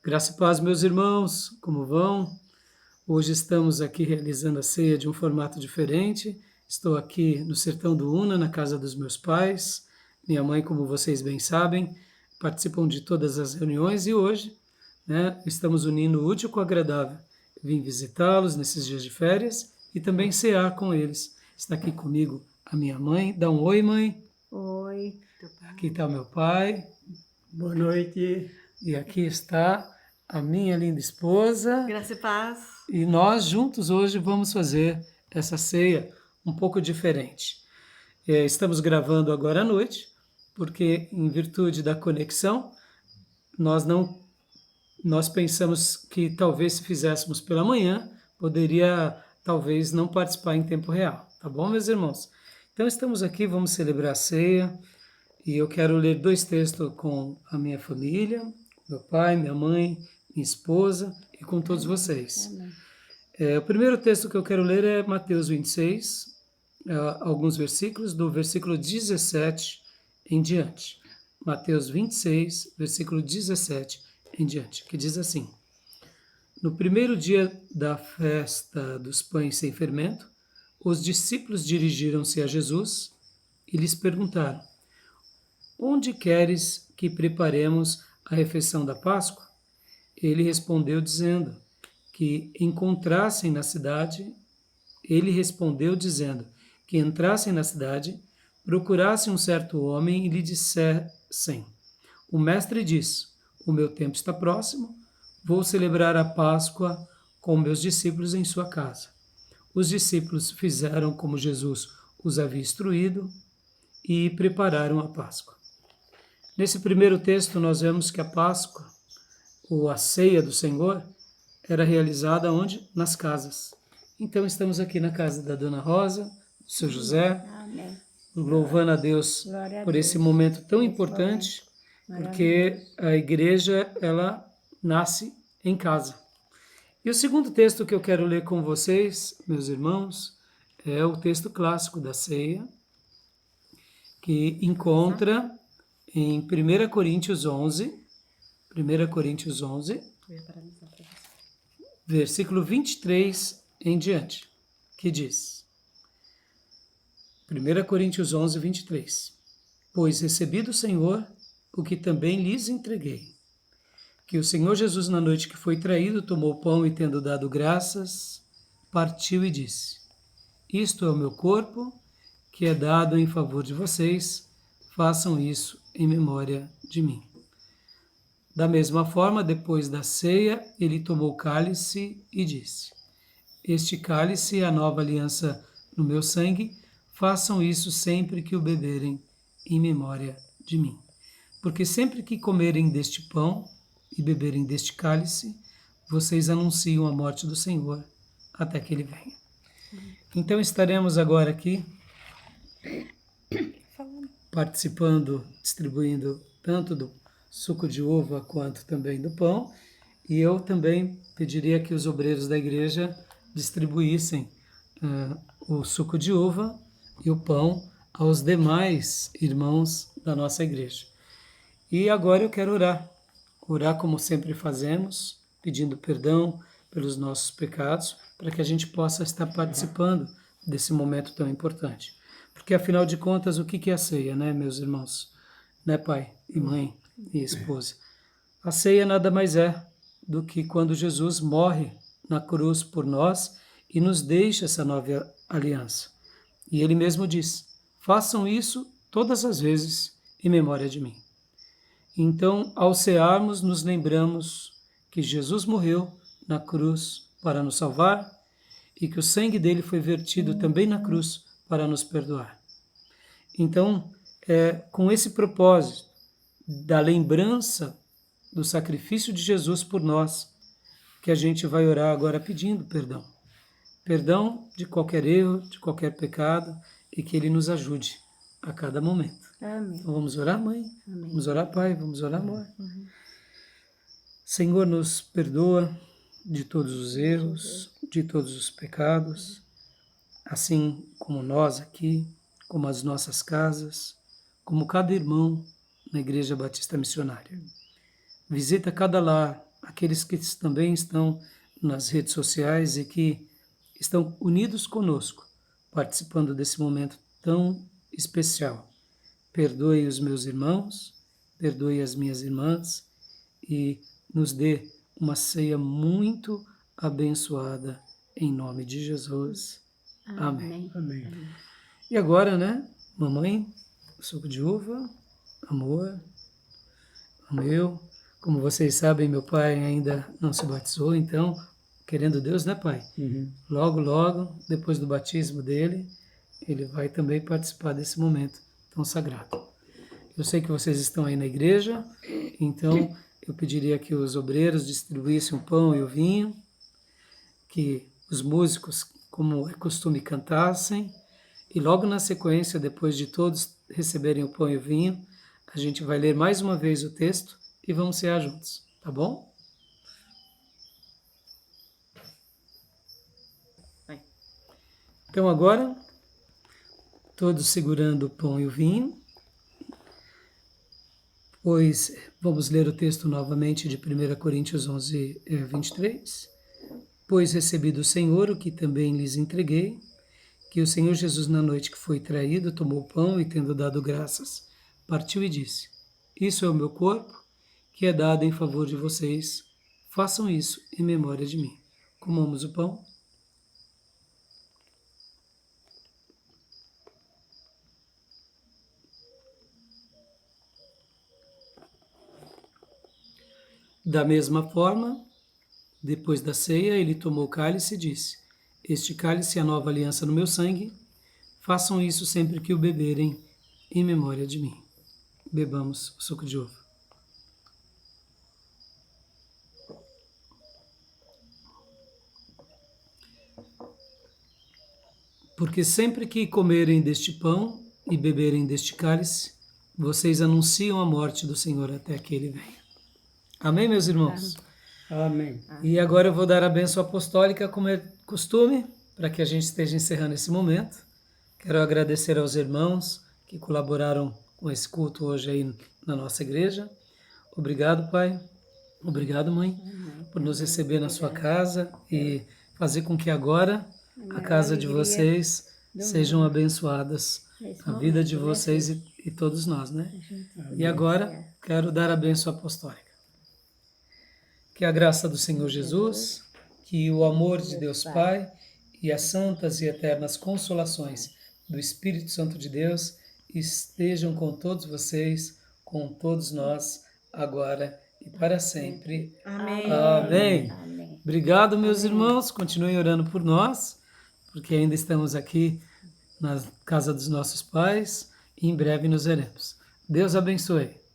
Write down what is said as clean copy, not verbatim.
Graça e paz, meus irmãos, como vão? Hoje estamos aqui realizando a ceia de um formato diferente. Estou aqui no sertão do Una, na casa dos meus pais. Minha mãe, como vocês bem sabem, participam de todas as reuniões e hoje, estamos unindo o útil com o agradável. Vim visitá-los nesses dias de férias e também cear com eles. Está aqui comigo a minha mãe. Dá um oi, mãe. Oi. Aqui está o meu pai. Boa noite. E aqui está a minha linda esposa. Graça e paz. E nós juntos hoje vamos fazer essa ceia um pouco diferente. Estamos gravando agora à noite, porque em virtude da conexão, nós pensamos que talvez se fizéssemos pela manhã, poderia talvez não participar em tempo real. Tá bom, meus irmãos? Então estamos aqui, vamos celebrar a ceia, e eu quero ler 2 textos com a minha família, meu pai, minha mãe, minha esposa e com todos vocês. O primeiro texto que eu quero ler é Mateus 26, alguns versículos, do versículo 17 em diante. Mateus 26, versículo 17 em diante, que diz assim: No primeiro dia da festa dos pães sem fermento, os discípulos dirigiram-se a Jesus e lhes perguntaram: Onde queres que preparemos a refeição da Páscoa? Ele respondeu dizendo que entrassem na cidade, procurassem um certo homem e lhe dissessem: O mestre diz, o meu tempo está próximo, vou celebrar a Páscoa com meus discípulos em sua casa. Os discípulos fizeram como Jesus os havia instruído e prepararam a Páscoa. Nesse primeiro texto nós vemos que a Páscoa, ou a ceia do Senhor, era realizada onde? Nas casas. Então estamos aqui na casa da Dona Rosa, do seu José, Amém. louvando a Deus por esse momento tão importante, porque a igreja, ela nasce em casa. E o segundo texto que eu quero ler com vocês, meus irmãos, é o texto clássico da ceia, que encontra em 1 Coríntios 11, versículo 23 em diante, que diz: 1 Coríntios 11, 23. Pois recebi do Senhor o que também lhes entreguei, que o Senhor Jesus, na noite que foi traído, tomou o pão e, tendo dado graças, partiu e disse: Isto é o meu corpo, que é dado em favor de vocês, façam isso em memória de mim. Da mesma forma, depois da ceia, ele tomou o cálice e disse: Este cálice é a nova aliança no meu sangue, façam isso sempre que o beberem em memória de mim. Porque sempre que comerem deste pão e beberem deste cálice, vocês anunciam a morte do Senhor até que ele venha. Então estaremos agora aqui participando, distribuindo tanto do suco de uva quanto também do pão, e eu também pediria que os obreiros da igreja distribuíssem o suco de uva e o pão aos demais irmãos da nossa igreja. E agora eu quero orar como sempre fazemos, pedindo perdão pelos nossos pecados, para que a gente possa estar participando desse momento tão importante. Porque afinal de contas, o que é a ceia, né, meus irmãos? Né, pai e mãe e esposa? A ceia nada mais é do que quando Jesus morre na cruz por nós e nos deixa essa nova aliança. E ele mesmo diz: façam isso todas as vezes em memória de mim. Então, ao cearmos, nos lembramos que Jesus morreu na cruz para nos salvar e que o sangue dele foi vertido também na cruz para nos perdoar. Então, com esse propósito da lembrança do sacrifício de Jesus por nós, que a gente vai orar agora pedindo perdão. Perdão de qualquer erro, de qualquer pecado, e que ele nos ajude a cada momento. Amém. Então vamos orar, mãe? Amém. Vamos orar, pai? Vamos orar, amor? Senhor, nos perdoa de todos os erros, de todos os pecados, assim como nós aqui, como as nossas casas, como cada irmão na Igreja Batista Missionária. Visita cada lar aqueles que também estão nas redes sociais e que estão unidos conosco, participando desse momento tão especial. Perdoe os meus irmãos, perdoe as minhas irmãs e nos dê uma ceia muito abençoada em nome de Jesus. Amém. Amém. E agora, né, mamãe, suco de uva, amor, o meu. Como vocês sabem, meu pai ainda não se batizou, então, querendo Deus, né, pai? Logo, logo, depois do batismo dele, ele vai também participar desse momento tão sagrado. Eu sei que vocês estão aí na igreja, então eu pediria que os obreiros distribuíssem o pão e o vinho, que os músicos, como é costume, cantassem, e logo na sequência, depois de todos receberem o pão e o vinho, a gente vai ler mais uma vez o texto e vamos cear juntos, tá bom? Então agora, todos segurando o pão e o vinho, pois vamos ler o texto novamente de 1 Coríntios 11, 23. Pois recebi do Senhor o que também lhes entreguei, que o Senhor Jesus, na noite que foi traído, tomou o pão e, tendo dado graças, partiu e disse: Isso é o meu corpo, que é dado em favor de vocês. Façam isso em memória de mim. Comamos o pão. Da mesma forma, depois da ceia, ele tomou o cálice e disse: Este cálice é a nova aliança no meu sangue. Façam isso sempre que o beberem, em memória de mim. Bebamos o suco de uva. Porque sempre que comerem deste pão e beberem deste cálice, vocês anunciam a morte do Senhor até que ele venha. Amém, meus irmãos? Amém. E agora eu vou dar a bênção apostólica, como é costume, para que a gente esteja encerrando esse momento. Quero agradecer aos irmãos que colaboraram com esse culto hoje aí na nossa igreja. Obrigado, pai. Obrigado, mãe, por nos receber na sua casa e fazer com que agora a casa de vocês sejam abençoadas, a vida de vocês e todos nós, né? E agora quero dar a bênção apostólica. Que a graça do Senhor Jesus, que o amor de Deus Pai e as santas e eternas consolações do Espírito Santo de Deus estejam com todos vocês, com todos nós, agora e para sempre. Amém. Amém. Amém. Obrigado, meus irmãos. Continuem orando por nós, porque ainda estamos aqui na casa dos nossos pais e em breve nos veremos. Deus abençoe.